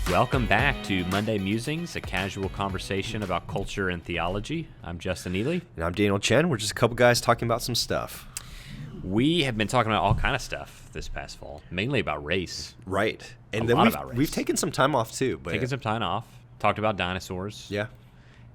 Welcome back to Monday Musings, a casual conversation about culture and theology. I'm Justin Ely. And I'm Daniel Chen. We're just a couple guys talking about some stuff. We have been talking about all kind of stuff this past fall, mainly about race. Right. And A then lot about race. we've taken some time off too. But Taken some time off, talked about dinosaurs. Yeah.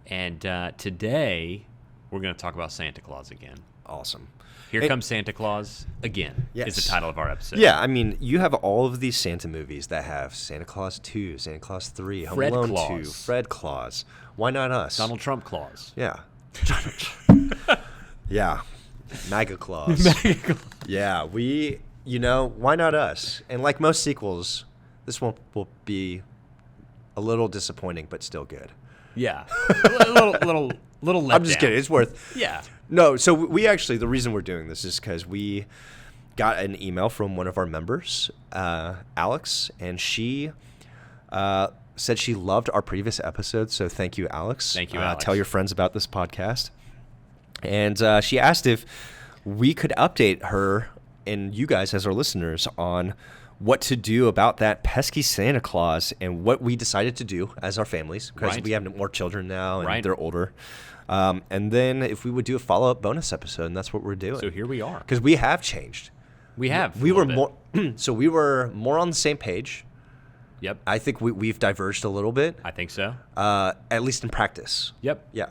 And today, we're going to talk about Santa Claus again. Awesome. Here Comes Santa Claus Again is the title of our episode. Yeah, I mean, you have all of these Santa movies that have Santa Claus 2, Santa Claus 3, Home Alone 2, Fred Claus. Why not us? Donald Trump Claus. Yeah. Yeah. MAGA Claus. Yeah, why not us? And like most sequels, this one will be a little disappointing, but still good. Yeah. a little let I'm just down. kidding. It's worth. Yeah. No, so we actually, the reason we're doing this is because we got an email from one of our members, Alex, and she said she loved our previous episode. So thank you, Alex. Thank you, Alex. Tell your friends about this podcast. And she asked if we could update her and you guys as our listeners on what to do about that pesky Santa Claus and what we decided to do as our families, because we have more children now and they're older. And then if we would do a follow-up bonus episode, and that's what we're doing. So here we are. Because we have changed. We have. We were more so we were more on the same page. Yep. I think we've diverged a little bit. I think so. At least in practice. Yep. Yeah.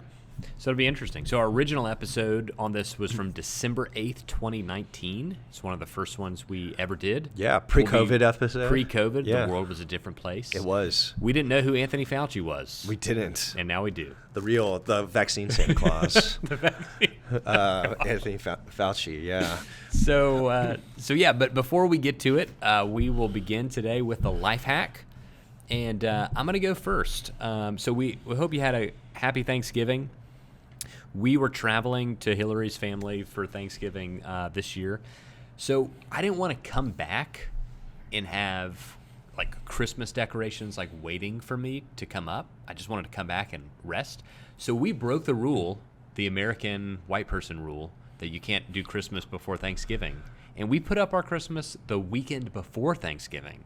So it'll be interesting. So our original episode on this was from December 8th, 2019. It's one of the first ones we ever did. Yeah, pre-COVID episode. Pre-COVID, Yeah. the world was a different place. It was. We didn't know who Anthony Fauci was. We didn't. And now we do. The vaccine Santa Claus. The vaccine. Anthony Fauci, yeah. So yeah, but before we get to it, we will begin today with the life hack. And I'm going to go first. So we hope you had a happy Thanksgiving. We were traveling to Hillary's family for Thanksgiving this year. So I didn't want to come back and have like Christmas decorations like waiting for me to come up. I just wanted to come back and rest. So we broke the rule, the American white person rule, that you can't do Christmas before Thanksgiving. And we put up our Christmas the weekend before Thanksgiving.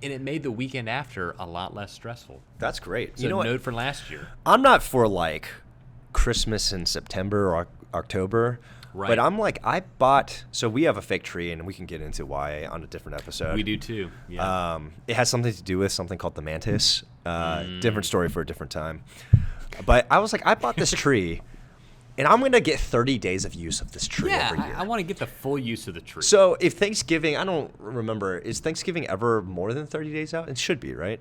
And it made the weekend after a lot less stressful. That's great. So note for last year. I'm not for like Christmas in September or October. Right. But I'm like, so we have a fake tree, and we can get into why on a different episode. We do too. Yeah. It has something to do with something called the mantis. Different story for a different time. But I was like, I bought this tree, and I'm going to get 30 days of use of this tree every year. I want to get the full use of the tree. So if Thanksgiving, I don't remember, is Thanksgiving ever more than 30 days out? It should be, right?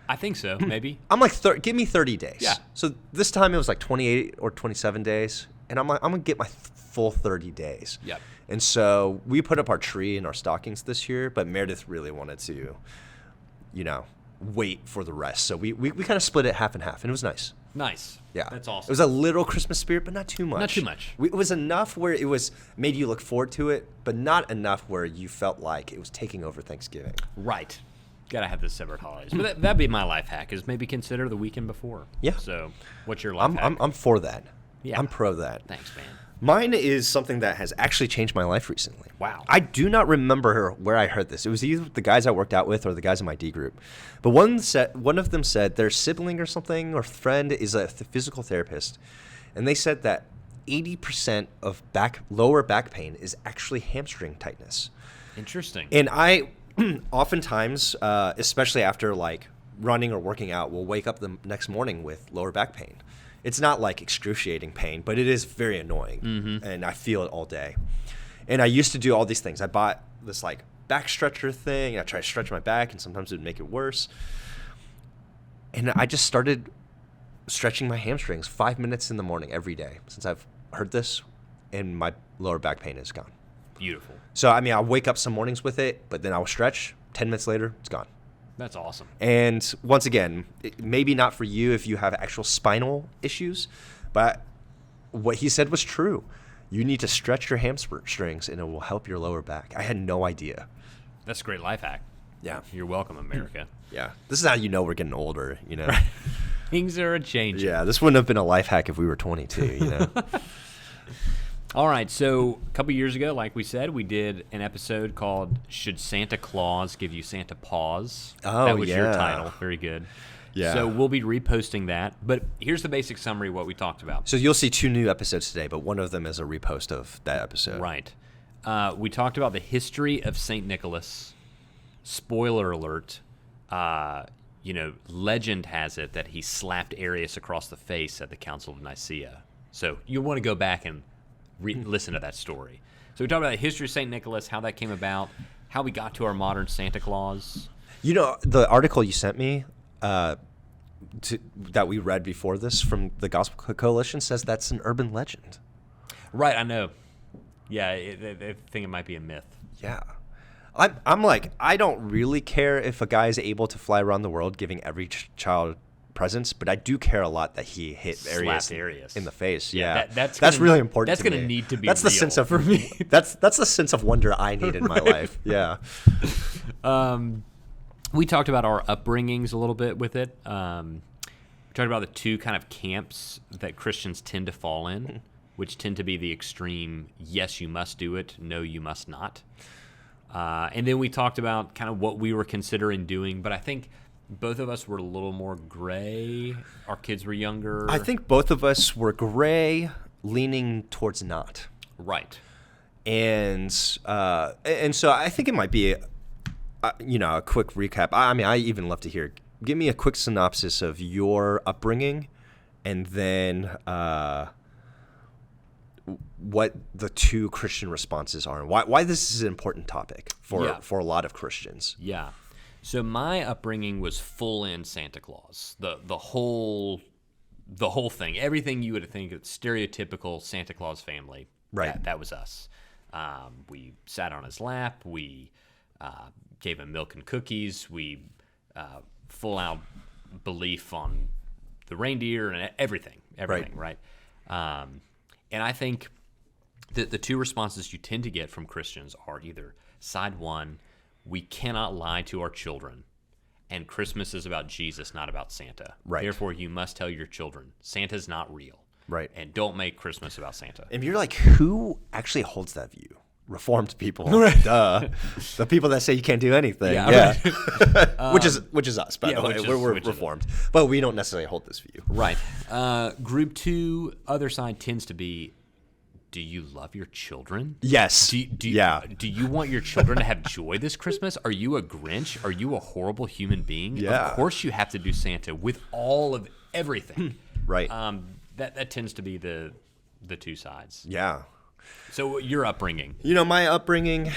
I think so, maybe. I'm like, give me 30 days. Yeah. So this time it was like 28 or 27 days. And I'm like, I'm going to get my full 30 days. Yep. And so we put up our tree and our stockings this year, but Meredith really wanted to, wait for the rest. So we kind of split it half and half, and it was nice. Nice. Yeah. That's awesome. It was a little Christmas spirit, but not too much. Not too much. It was enough where it made you look forward to it, but not enough where you felt like it was taking over Thanksgiving. Right. Got to have the separate holidays. But that'd be my life hack, is maybe consider the weekend before. Yeah. So what's your life hack? I'm for that. Yeah. I'm pro that. Thanks, man. Mine is something that has actually changed my life recently. Wow. I do not remember where I heard this. It was either the guys I worked out with or the guys in my D group. But one of them said their sibling or something or friend is a physical therapist. And they said that 80% of lower back pain is actually hamstring tightness. Interesting. And I oftentimes, especially after like running or working out, will wake up the next morning with lower back pain. It's not like excruciating pain, but it is very annoying, and I feel it all day. And I used to do all these things. I bought this like back stretcher thing. I try to stretch my back, and sometimes it would make it worse. And I just started stretching my hamstrings 5 minutes in the morning every day since I've heard this, and my lower back pain is gone. Beautiful. So, I mean, I'll wake up some mornings with it, but then I'll stretch. 10 minutes later, it's gone. That's awesome. And once again, maybe not for you if you have actual spinal issues, but what he said was true. You need to stretch your hamstrings, and it will help your lower back. I had no idea. That's a great life hack. Yeah. You're welcome, America. Yeah. This is how you know we're getting older, Things are a changing. Yeah, this wouldn't have been a life hack if we were 22, All right, so a couple years ago, like we said, we did an episode called "Should Santa Claus Give You Santa Paws?" Oh, that was your yeah. title. Very good. Yeah. So we'll be reposting that. But here's the basic summary of what we talked about. So you'll see 2 new episodes today, but one of them is a repost of that episode. Right. We talked about the history of St. Nicholas. Spoiler alert. Legend has it that he slapped Arius across the face at the Council of Nicaea. So you want to go back and listen to that story. So we talked about the history of St. Nicholas, how that came about, how we got to our modern Santa Claus. You know, the article you sent me that we read before this from the Gospel Coalition says that's an urban legend. Right, I know. Yeah, I think it might be a myth. Yeah. I'm like, I don't really care if a guy is able to fly around the world giving every child presents, but I do care a lot that he hit Arius in the face. Yeah, that's really important. That's going to need to be. That's real. The sense of for me. That's the sense of wonder I need in my life. Yeah. We talked about our upbringings a little bit with it. We talked about the 2 kind of camps that Christians tend to fall in, which tend to be the extreme, yes, you must do it, no, you must not. And then we talked about kind of what we were considering doing, but I think both of us were a little more gray. Our kids were younger. I think both of us were gray, leaning towards not. Right. And so I think it might be a quick recap. I even love to hear. Give me a quick synopsis of your upbringing, and then what the 2 Christian responses are, and why this is an important topic for a lot of Christians. Yeah. So my upbringing was full in Santa Claus. The whole thing, everything you would think of stereotypical Santa Claus family. Right. That was us. We sat on his lap. We gave him milk and cookies. We full out belief on the reindeer and everything, right? And I think that the 2 responses you tend to get from Christians are either side 1, we cannot lie to our children, and Christmas is about Jesus, not about Santa. Right. Therefore, you must tell your children Santa's not real. Right. And don't make Christmas about Santa. And you're like, who actually holds that view? Reformed people. Right. Duh. The people that say you can't do anything. Yeah. Right. which is us, by the way. We're Reformed. But we don't necessarily hold this view. Right. Group 2, other side tends to be, do you love your children? Yes. Do you want your children to have joy this Christmas? Are you a Grinch? Are you a horrible human being? Yeah. Of course you have to do Santa with all of everything. Right. That tends to be the 2 sides. Yeah. So your upbringing. My upbringing,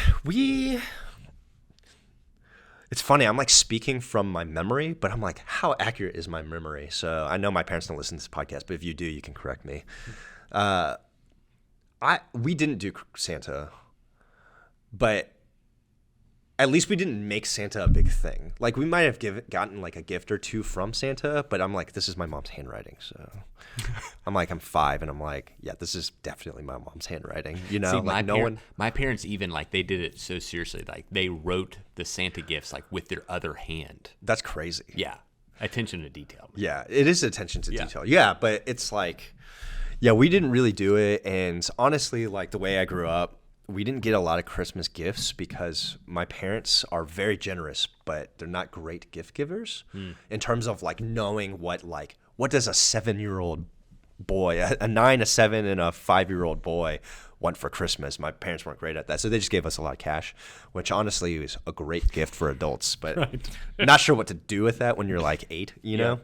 it's funny, I'm like speaking from my memory, but I'm like, how accurate is my memory? So I know my parents don't listen to this podcast, but if you do, you can correct me. We didn't do Santa, but at least we didn't make Santa a big thing. Like, we might have gotten like a gift or 2 from Santa, but I'm like, this is my mom's handwriting. So I'm 5, and I'm like, yeah, this is definitely my mom's handwriting. See, my parents even, like, they did it so seriously. Like, they wrote the Santa gifts like with their other hand. That's crazy. Yeah. Attention to detail. Yeah, it is attention to detail. Yeah, but it's like, yeah, we didn't really do it. And honestly, like, the way I grew up, we didn't get a lot of Christmas gifts because my parents are very generous, but they're not great gift givers in terms of like knowing what does a 7-year-old boy, a 9, a 7, and a 5-year-old boy want for Christmas. My parents weren't great at that, so they just gave us a lot of cash, which honestly was a great gift for adults, but not sure what to do with that when you're like 8, you know?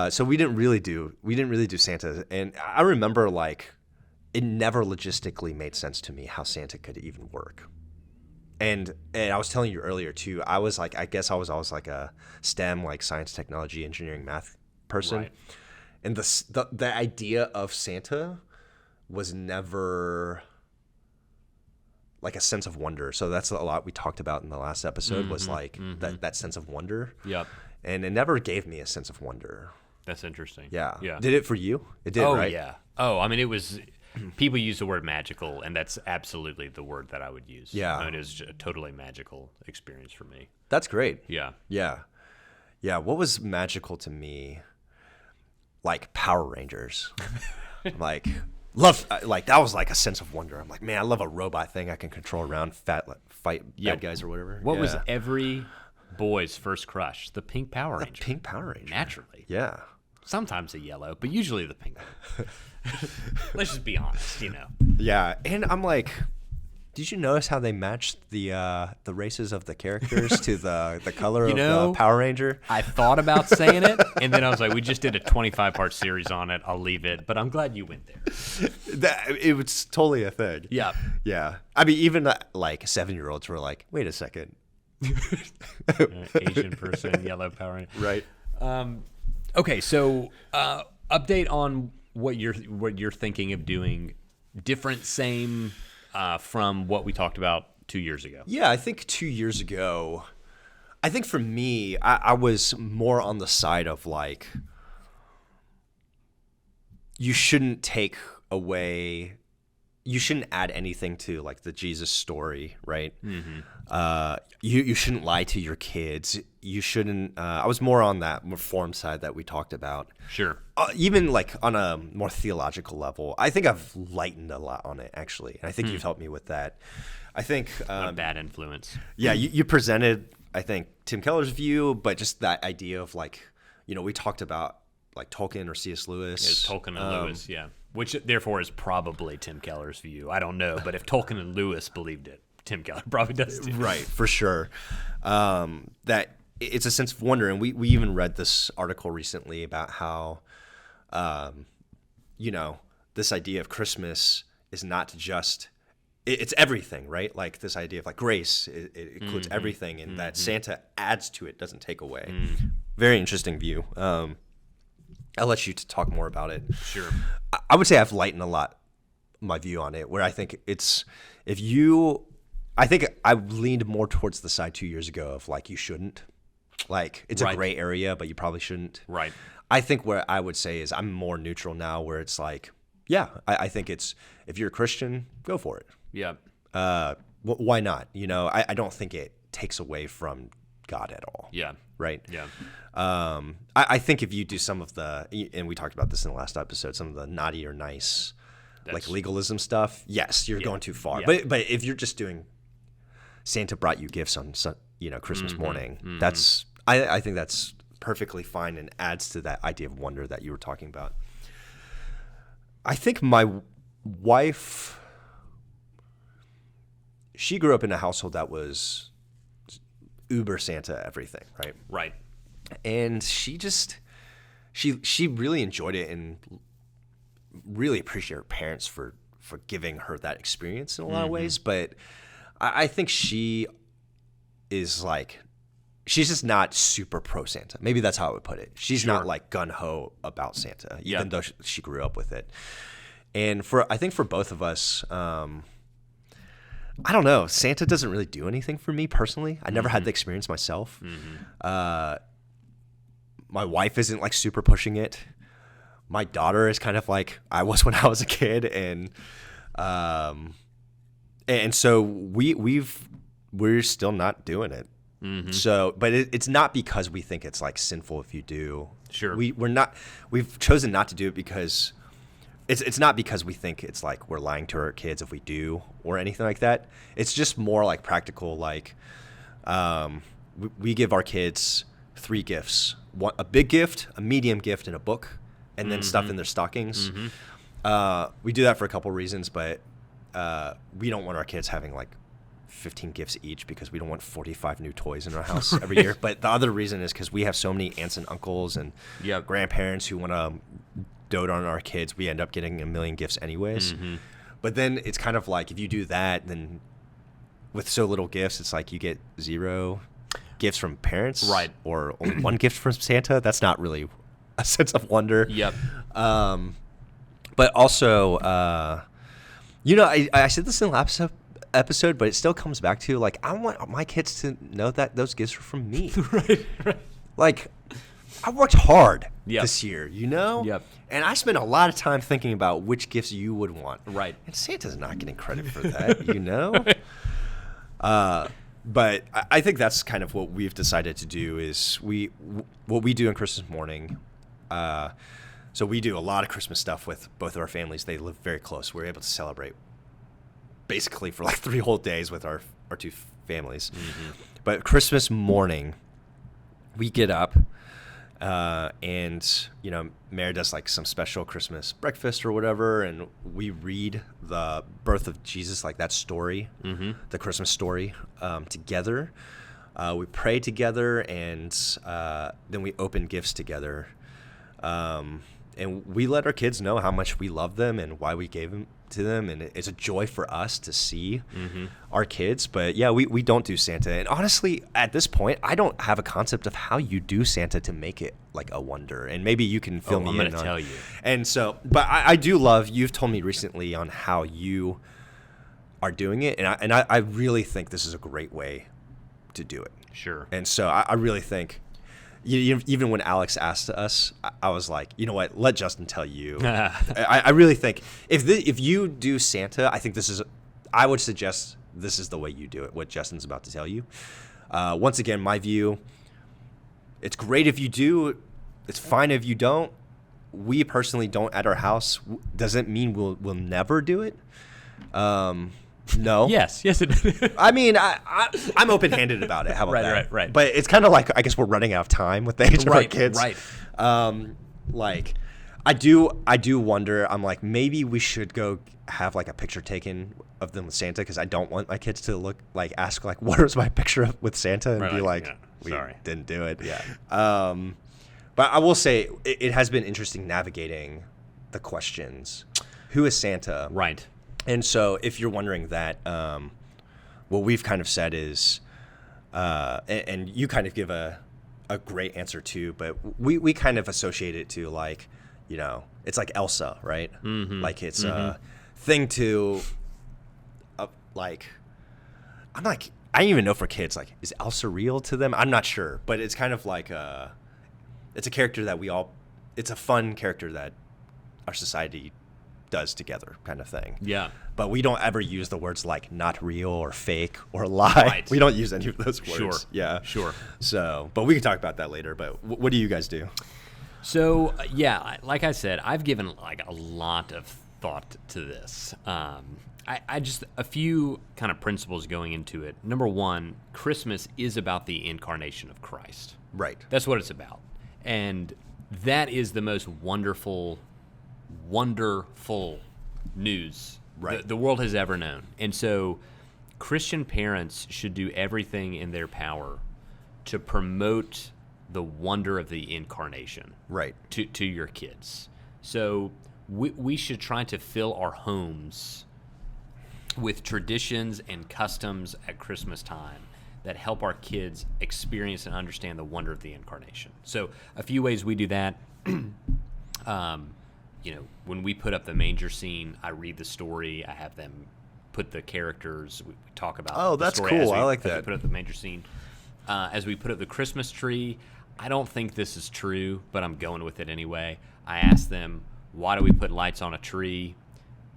So we didn't really do Santa, and I remember like, it never logistically made sense to me how Santa could even work. And I was telling you earlier too, I was like, I guess I was always like a STEM, like science, technology, engineering, math person. Right. And the idea of Santa was never like a sense of wonder. So that's a lot we talked about in the last episode was like that sense of wonder. Yep. And it never gave me a sense of wonder. That's interesting. Yeah. Yeah. Did it for you? It did, right? Oh, yeah. Oh, I mean, it was... People use the word magical, and that's absolutely the word that I would use. Yeah. I mean, it was a totally magical experience for me. That's great. Yeah. Yeah. Yeah. What was magical to me? Like Power Rangers. Like Love, like, that was like a sense of wonder. I'm like, man, I love a robot thing I can control around, fight bad guys or whatever. What was every boy's first crush? The pink Power Ranger. Pink Power Ranger. Naturally. Yeah. Sometimes a yellow, but usually the pink one. Let's just be honest, Yeah, and I'm like, did you notice how they matched the races of the characters to the color of the Power Ranger? I thought about saying it, and then I was like, we just did a 25-part series on it. I'll leave it, but I'm glad you went there. It was totally a thing. Yeah. Yeah. I mean, even like 7-year-olds were like, wait a second. Asian person, yellow Power Ranger. Right. Okay, so update on what you're thinking of doing, different, same, from what we talked about 2 years ago. Yeah, I think 2 years ago, I think for me, I was more on the side of like, you shouldn't add anything to like the Jesus story, right? Mm-hmm. You shouldn't lie to your kids. You shouldn't. I was more on that reform side that we talked about. Sure. Even like on a more theological level, I think I've lightened a lot on it actually, and I think you've helped me with that. I think a bad influence. Yeah, you presented, I think, Tim Keller's view, but just that idea of like, we talked about like Tolkien or C.S. Lewis. It's Tolkien and Lewis, yeah. Which therefore is probably Tim Keller's view. I don't know, but if Tolkien and Lewis believed it, Tim Keller probably does too. Right, for sure. That it's a sense of wonder, and we even read this article recently about how, this idea of Christmas is not just it's everything, right? Like this idea of like grace, it includes everything, and that Santa adds to it, doesn't take away. Very interesting view. I'll let you talk more about it. Sure. I would say I've lightened a lot my view on it, where I think I think I leaned more towards the side 2 years ago of like, you shouldn't. Like, it's a gray area, but you probably shouldn't. Right. I think where I would say is I'm more neutral now, where it's like, yeah, I think it's, if you're a Christian, go for it. Yeah. Why not? I don't think it takes away from God at all. Yeah. Right? Yeah. I think if you do some of the, and we talked about this in the last episode, some of the naughty or nice, like legalism stuff, yes, you're going too far. Yeah. But if you're just doing Santa brought you gifts on Christmas morning, that's I think that's perfectly fine and adds to that idea of wonder that you were talking about. I think my wife, she grew up in a household that was uber Santa everything, right? Right. And she really enjoyed it and really appreciate her parents for giving her that experience in a lot of ways. But I think she is like, she's just not super pro Santa. Maybe that's how I would put it. She's not like gun ho about Santa, even though she grew up with it. And I think for both of us, I don't know. Santa doesn't really do anything for me personally. I never had the experience myself. My wife isn't like super pushing it. My daughter is kind of like I was when I was a kid, and so we're still not doing it. So, but it's not because we think it's like sinful if you do. Sure, we've chosen not to do it because it's not because we think it's like we're lying to our kids if we do or anything like that. It's just more like practical. Like we give our kids 3 gifts: a big gift, a medium gift, and a book, and then stuff in their stockings. We do that for a couple reasons, but we don't want our kids having like 15 gifts each because we don't want 45 new toys in our house every year. But the other reason is because we have so many aunts and uncles and grandparents who want to dote on our kids. We end up getting a million gifts anyways. But then it's kind of like if you do that, then with so little gifts, it's like you get 0 gifts from parents, right? Or only 1 gift from Santa. That's not really a sense of wonder. Yep. But also, I said this in the last episode, but it still comes back to like I want my kids to know that those gifts are from me. Right. Like I worked hard this year, Yep. And I spent a lot of time thinking about which gifts you would want. Right. And Santa's not getting credit for that, But I think that's kind of what we've decided to do is what we do on Christmas morning. So we do a lot of Christmas stuff with both of our families. They live very close. We're able to celebrate basically for like 3 whole days with our two families. Mm-hmm. But Christmas morning, we get up and, you know, Mary does like some special Christmas breakfast or whatever, and we read the birth of Jesus, like that story, the Christmas story, together. We pray together, and then we open gifts together. And we let our kids know how much we love them and why we gave them to them, and it's a joy for us to see our kids. But yeah, we don't do Santa, and honestly at this point I don't have a concept of how you do Santa to make it like a wonder, and maybe you can fill me in. I'm gonna tell you. And so, but I do love, you've told me recently on how you are doing it, and I really think this is a great way to do it. Sure. And so I really think, even when Alex asked us, I was like, you know what? Let Justin tell you. I really think if you do Santa, I think I would suggest this is the way you do it, what Justin's about to tell you. Once again, my view, it's great if you do. It's fine if you don't. We personally don't at our house. Doesn't mean we'll never do it. No. Yes, it did. I mean, I'm open-handed about it. How about that? Right. But it's kind of like, I guess we're running out of time with the age of our kids. Right. Like, I do wonder. I'm like, maybe we should go have like a picture taken of them with Santa, because I don't want my kids to ask what was my picture with Santa, and be like, we didn't do it. Yeah. But I will say it has been interesting navigating the questions. Who is Santa? Right. And so if you're wondering that, what we've kind of said is, and you kind of give a great answer too, but we kind of associate it to like, you know, it's like Elsa, right? Mm-hmm. Like it's a thing to, like, I don't even know for kids, like, is Elsa real to them? I'm not sure, but it's kind of like it's a character that it's a fun character that our society does together, kind of thing. Yeah. But we don't ever use the words like not real or fake or lie. Right. We don't use any of those words. Sure. Yeah. Sure. So, but we can talk about that later. But what do you guys do? So, yeah, like I said, I've given like a lot of thought to this. I just, a few kind of principles going into it. Number one, Christmas is about the incarnation of Christ. Right. That's what it's about. And that is the most wonderful news the world has ever known. And so Christian parents should do everything in their power to promote the wonder of the incarnation to your kids. So we should try to fill our homes with traditions and customs at Christmas time that help our kids experience and understand the wonder of the incarnation. So a few ways we do that. You know, when we put up the manger scene, I read the story. I have them put the characters. We talk about the story. That's cool. I like as that. we put up the manger scene. As we put up the Christmas tree, I don't think this is true, but I'm going with it anyway. I ask them, why do we put lights on a tree?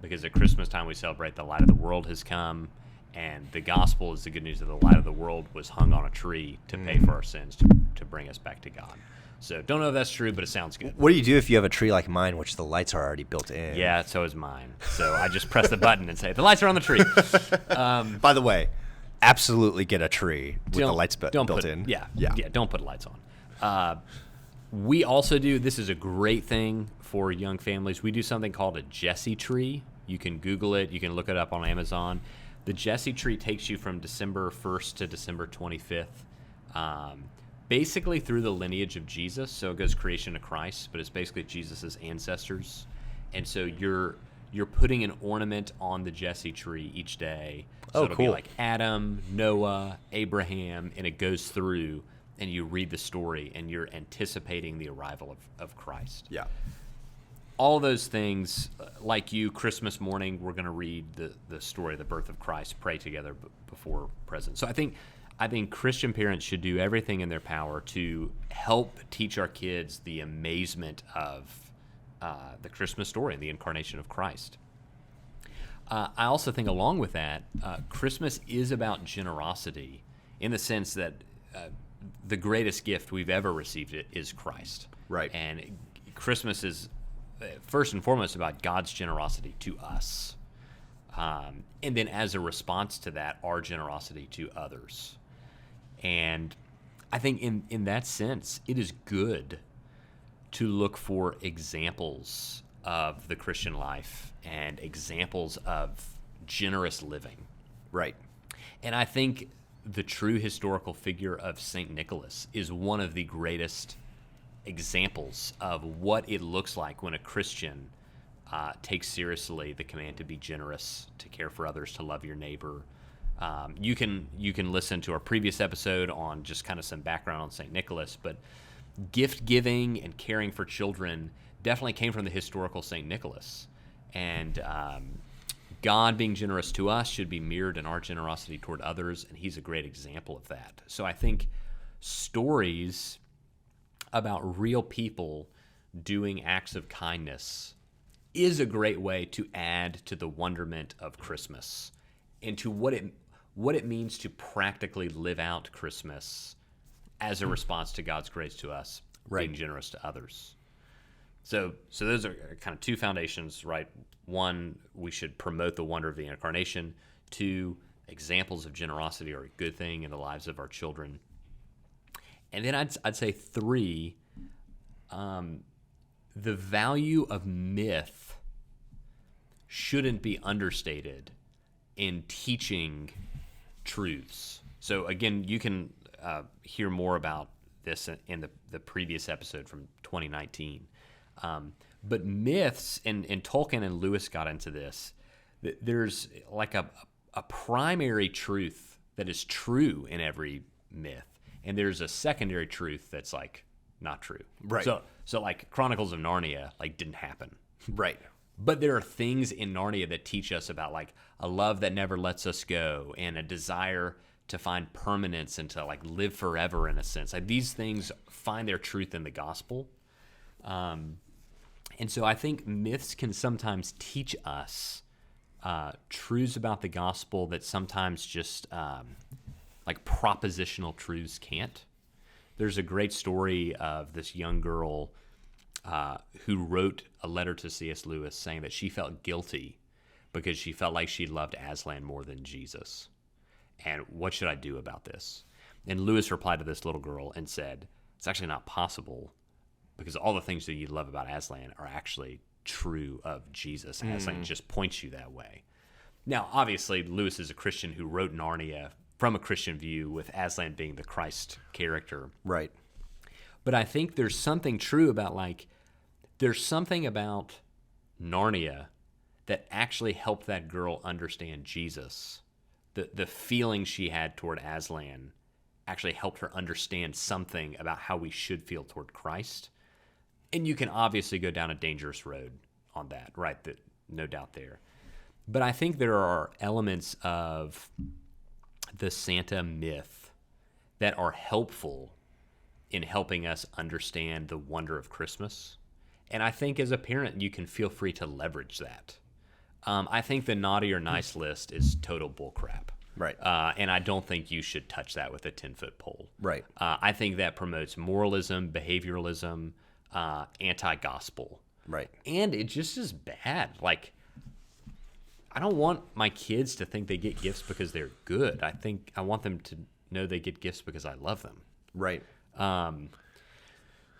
Because at Christmas time we celebrate the light of the world has come, and the gospel is the good news that the light of the world was hung on a tree to pay for our sins, to bring us back to God. So don't know if that's true, but it sounds good. What do you do if you have a tree like mine, which the lights are already built in? Yeah, so is mine. So I just press the button and say, the lights are on the tree. By the way, absolutely get a tree with the lights built in. Yeah, don't put lights on. We also do, this is a great thing for young families, we do something called a Jesse tree. You can Google it. You can look it up on Amazon. The Jesse tree takes you from December 1st to December 25th. Basically through the lineage of Jesus. So it goes creation to Christ, but it's basically Jesus' ancestors. And so you're putting an ornament on the Jesse tree each day. So it'll be like Adam, Noah, Abraham, and it goes through, and you read the story, and you're anticipating the arrival of Christ. Yeah. All those things, like you, Christmas morning, we're going to read the story of the birth of Christ, pray together before present. So I think Christian parents should do everything in their power to help teach our kids the amazement of the Christmas story and the incarnation of Christ. I also think along with that, Christmas is about generosity in the sense that the greatest gift we've ever received is Christ. Right. And Christmas is first and foremost about God's generosity to us. And then as a response to that, our generosity to others. And I think in that sense, it is good to look for examples of the Christian life and examples of generous living. Right. And I think the true historical figure of St. Nicholas is one of the greatest examples of what it looks like when a Christian takes seriously the command to be generous, to care for others, to love your neighbor. You can listen to our previous episode on just kind of some background on St. Nicholas, but gift giving and caring for children definitely came from the historical St. Nicholas. And God being generous to us should be mirrored in our generosity toward others, and he's a great example of that. So I think stories about real people doing acts of kindness is a great way to add to the wonderment of Christmas and to what it means to practically live out Christmas as a response to God's grace to us, right, being generous to others. So those are kind of two foundations, right? One, we should promote the wonder of the Incarnation. Two, examples of generosity are a good thing in the lives of our children. And then I'd say three, the value of myth shouldn't be understated in teaching truths. So again, you can hear more about this in the previous episode from 2019. But myths, and Tolkien and Lewis got into this, there's like a primary truth that is true in every myth, and there's a secondary truth that's like not true. Right. So like Chronicles of Narnia like didn't happen. Right. But there are things in Narnia that teach us about like a love that never lets us go and a desire to find permanence and to like live forever in a sense. Like these things find their truth in the gospel. And so I think myths can sometimes teach us truths about the gospel that sometimes just like propositional truths can't. There's a great story of this young girl who wrote a letter to C.S. Lewis saying that she felt guilty because she felt like she loved Aslan more than Jesus. And what should I do about this? And Lewis replied to this little girl and said, it's actually not possible because all the things that you love about Aslan are actually true of Jesus. Aslan just points you that way. Now, obviously, Lewis is a Christian who wrote Narnia from a Christian view with Aslan being the Christ character. Right. But I think there's something true about there's something about Narnia that actually helped that girl understand Jesus. The feeling she had toward Aslan actually helped her understand something about how we should feel toward Christ. And you can obviously go down a dangerous road on that, right? No doubt there. But I think there are elements of the Santa myth that are helpful in helping us understand the wonder of Christmas. And I think as a parent, you can feel free to leverage that. I think the naughty or nice list is total bullcrap. Right. And I don't think you should touch that with a 10-foot pole. Right. I think that promotes moralism, behavioralism, anti-gospel. Right. And it just is bad. Like, I don't want my kids to think they get gifts because they're good. I want them to know they get gifts because I love them. Right.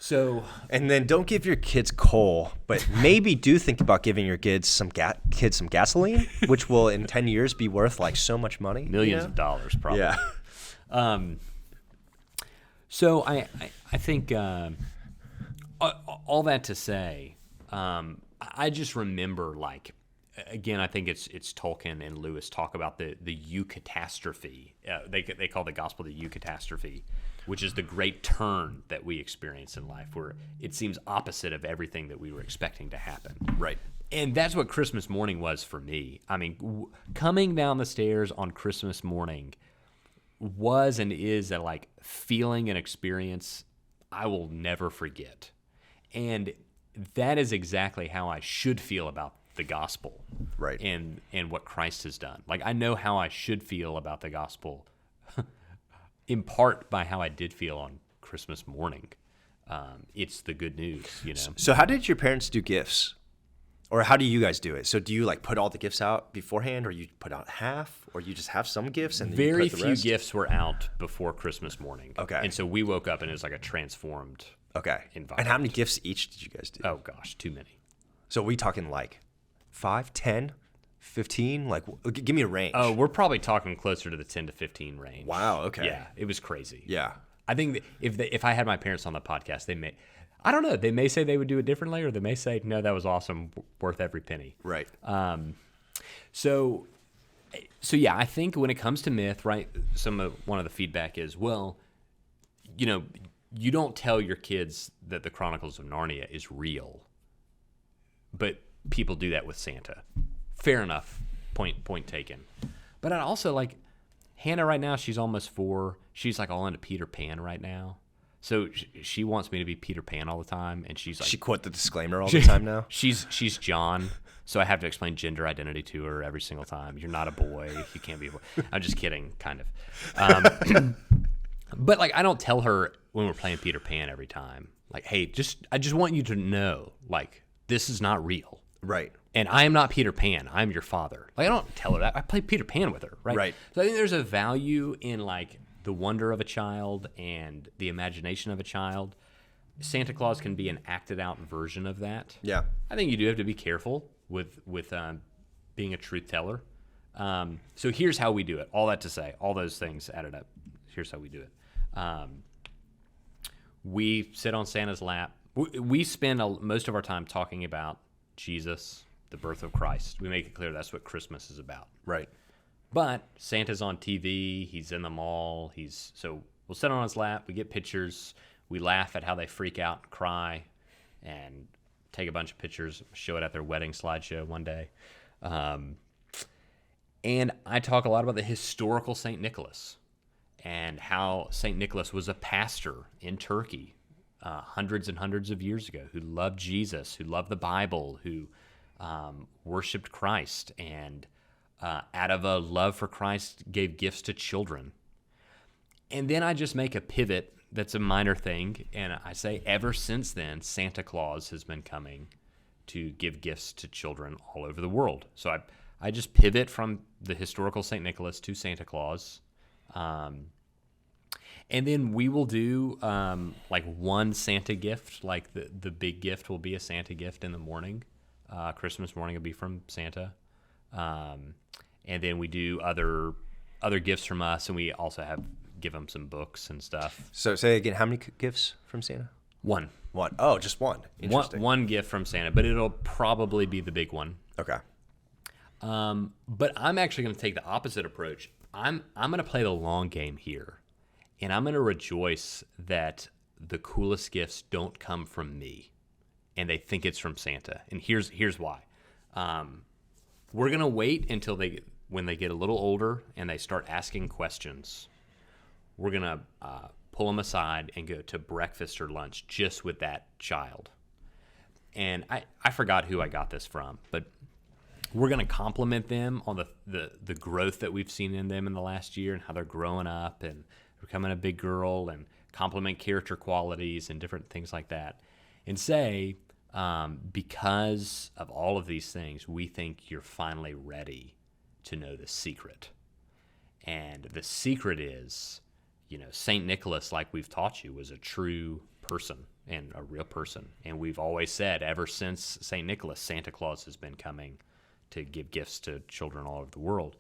So, and then don't give your kids coal, but maybe do think about giving your kids some gasoline, which will in 10 years be worth like so much money, millions of dollars probably. Yeah. So I think all that to say, I just remember like. Again, I think it's Tolkien and Lewis talk about the eucatastrophe. They call the gospel the eucatastrophe, which is the great turn that we experience in life, where it seems opposite of everything that we were expecting to happen. Right. And that's what Christmas morning was for me. I mean, coming down the stairs on Christmas morning was and is a like feeling and experience I will never forget. And that is exactly how I should feel about the gospel, right, and what Christ has done. Like I know how I should feel about the gospel, in part by how I did feel on Christmas morning. it's the good news, you know. So how did your parents do gifts? Or how do you guys do it? So do you like put all the gifts out beforehand, or you put out half, or you just have some gifts and then Very you put the few rest? gifts were out before Christmas morning. Okay. And so we woke up and it was like a transformed environment. And how many gifts each did you guys do? Oh gosh, too many. So we talking like 5, 10, 15? Like, give me a range. Oh, we're probably talking closer to the 10 to 15 range. Wow, okay. Yeah, it was crazy. Yeah. I think that if I had my parents on the podcast, I don't know, they may say they would do it differently, or they may say, no, that was awesome, worth every penny. Right. So yeah, I think when it comes to myth, right, one of the feedback is, well, you know, you don't tell your kids that the Chronicles of Narnia is real, but people do that with Santa. Fair enough. Point taken. But I'd also like Hannah right now, she's almost 4. She's like all into Peter Pan right now. So she wants me to be Peter Pan all the time, and she's like, she quote the disclaimer all the time now. She's John, so I have to explain gender identity to her every single time. You're not a boy. You can't be a boy. I'm just kidding, kind of. But like, I don't tell her when we're playing Peter Pan every time, like, hey, I just want you to know, like, this is not real. Right. And I am not Peter Pan. I'm your father. Like, I don't tell her that. I play Peter Pan with her, right? Right. So I think there's a value in like the wonder of a child and the imagination of a child. Santa Claus can be an acted out version of that. Yeah. I think you do have to be careful with being a truth teller. So here's how we do it. All that to say, all those things added up. Here's how we do it. We sit on Santa's lap. We spend most of our time talking about Jesus, the birth of Christ. We make it clear that's what Christmas is about. Right. But Santa's on TV. He's in the mall. So we'll sit on his lap. We get pictures. We laugh at how they freak out and cry, and take a bunch of pictures. Show it at their wedding slideshow one day. And I talk a lot about the historical St. Nicholas and how St. Nicholas was a pastor in Turkey hundreds and hundreds of years ago, who loved Jesus, who loved the Bible, who worshiped Christ, and out of a love for Christ gave gifts to children. And then I just make a pivot that's a minor thing, and I say, ever since then, Santa Claus has been coming to give gifts to children all over the world. So I just pivot from the historical St. Nicholas to Santa Claus. And then we will do like one Santa gift, like the big gift will be a Santa gift in the morning. Christmas morning will be from Santa. And then we do other gifts from us, and we also give them some books and stuff. So say again, how many gifts from Santa? One. Oh, just one. Interesting. One gift from Santa, but it'll probably be the big one. Okay. But I'm actually going to take the opposite approach. I'm going to play the long game here, and I'm going to rejoice that the coolest gifts don't come from me, and they think it's from Santa. And here's why. We're going to wait until when they get a little older and they start asking questions. We're going to pull them aside and go to breakfast or lunch just with that child. And I forgot who I got this from, but we're going to compliment them on the growth that we've seen in them in the last year and how they're growing up and becoming a big girl, and compliment character qualities and different things like that. And say, because of all of these things, we think you're finally ready to know the secret. And the secret is, St. Nicholas, like we've taught you, was a true person and a real person. And we've always said, ever since St. Nicholas, Santa Claus has been coming to give gifts to children all over the world.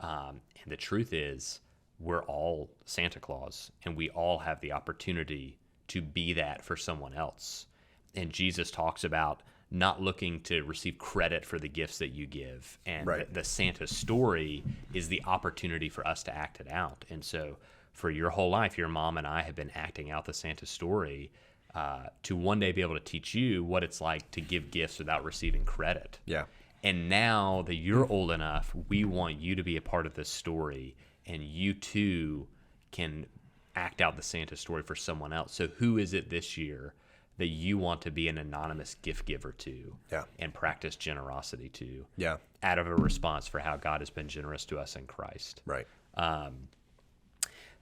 And the truth is, we're all Santa Claus, and we all have the opportunity to be that for someone else. And Jesus talks about not looking to receive credit for the gifts that you give. And right. the Santa story is the opportunity for us to act it out. And so for your whole life, your mom and I have been acting out the Santa story to one day be able to teach you what it's like to give gifts without receiving credit. Yeah. And now that you're old enough, we want you to be a part of this story, and you too can act out the Santa story for someone else. So who is it this year that you want to be an anonymous gift giver to, and practice generosity to, out of a response for how God has been generous to us in Christ? Right.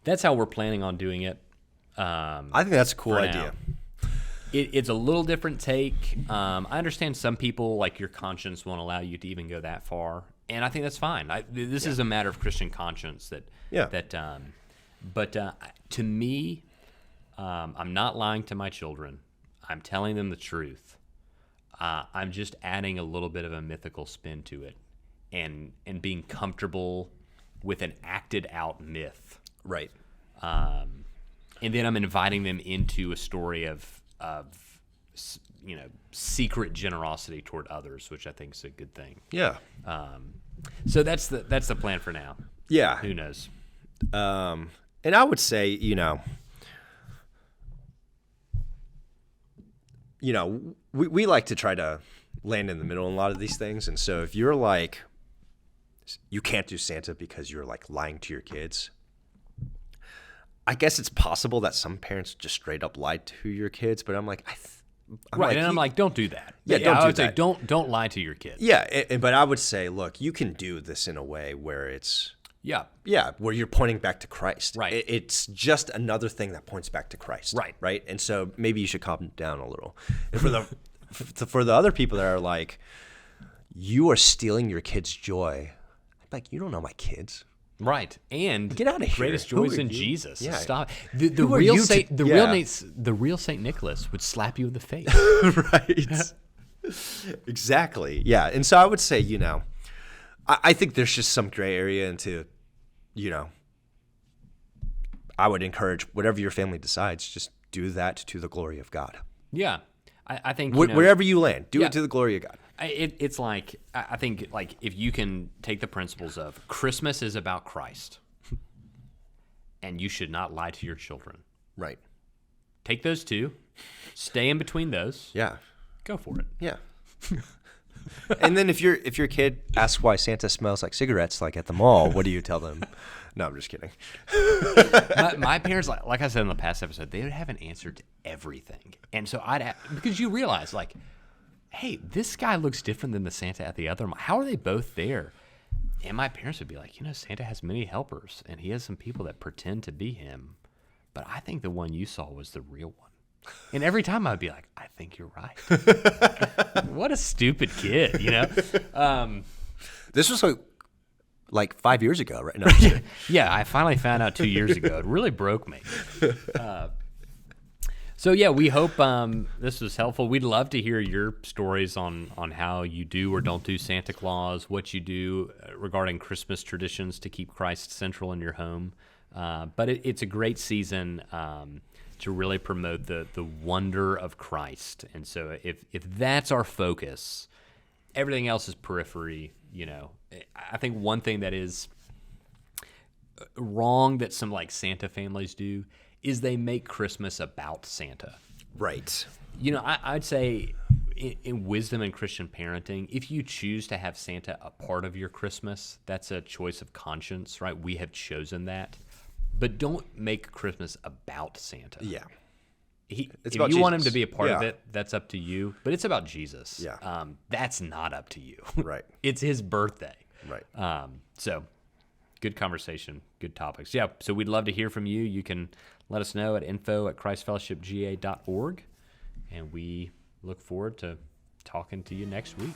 That's how we're planning on doing it. I think that's a cool idea. It's a little different take. I understand some people, like your conscience, won't allow you to even go that far, and I think that's fine. This is a matter of Christian conscience but to me, I'm not lying to my children. I'm telling them the truth. I'm just adding a little bit of a mythical spin to it, and being comfortable with an acted out myth. Right. And then I'm inviting them into a story of secret generosity toward others, which I think is a good thing. Yeah. So that's the plan for now. Yeah. Who knows? And I would say, we like to try to land in the middle in a lot of these things. And so if you're like, you can't do Santa because you're like lying to your kids, I guess it's possible that some parents just straight up lied to your kids, but I'm like, I'm like, don't do that. Yeah, I would say don't lie to your kids. Yeah, but I would say, look, you can do this in a way where it's where you're pointing back to Christ. Right. It's just another thing that points back to Christ. Right. And so maybe you should calm down a little. And for the other people that are like, you are stealing your kids' joy. I'm like, you don't know my kids. Right, and get out of here. Greatest joys in Jesus. Yeah. Stop. The real Saint Nicholas would slap you in the face. Right. Exactly. Yeah. And so I would say, I think there's just some gray area into, I would encourage whatever your family decides, just do that to the glory of God. Yeah. I think wherever you land, do it to the glory of God. It's like, I think, like, if you can take the principles of Christmas is about Christ, and you should not lie to your children. Right. Take those two, stay in between those. Yeah. Go for it. Yeah. And then if your kid asks why Santa smells like cigarettes, like at the mall, what do you tell them? No, I'm just kidding. My parents, like I said in the past episode, they would have an answer to everything, and so because you realize, like, hey, this guy looks different than the Santa at the other mall. How are they both there? And my parents would be like, Santa has many helpers, and he has some people that pretend to be him, but I think the one you saw was the real one. And every time I'd be like, I think you're right. What a stupid kid, This was like 5 years ago, right? No, yeah, I finally found out 2 years ago. It really broke me. So yeah, we hope this was helpful. We'd love to hear your stories on how you do or don't do Santa Claus, what you do regarding Christmas traditions to keep Christ central in your home. But it's a great season to really promote the wonder of Christ. And so if that's our focus, everything else is periphery. I think one thing that is wrong that some like Santa families do is they make Christmas about Santa. Right. I'd say in wisdom and Christian parenting, if you choose to have Santa a part of your Christmas, that's a choice of conscience, right? We have chosen that. But don't make Christmas about Santa. Yeah. If you want him to be a part of it, that's up to you. But it's about Jesus. Yeah. That's not up to you. Right. It's his birthday. Right. So good conversation, good topics. Yeah, so we'd love to hear from you. You can let us know at info@christfellowshipga.org. And we look forward to talking to you next week.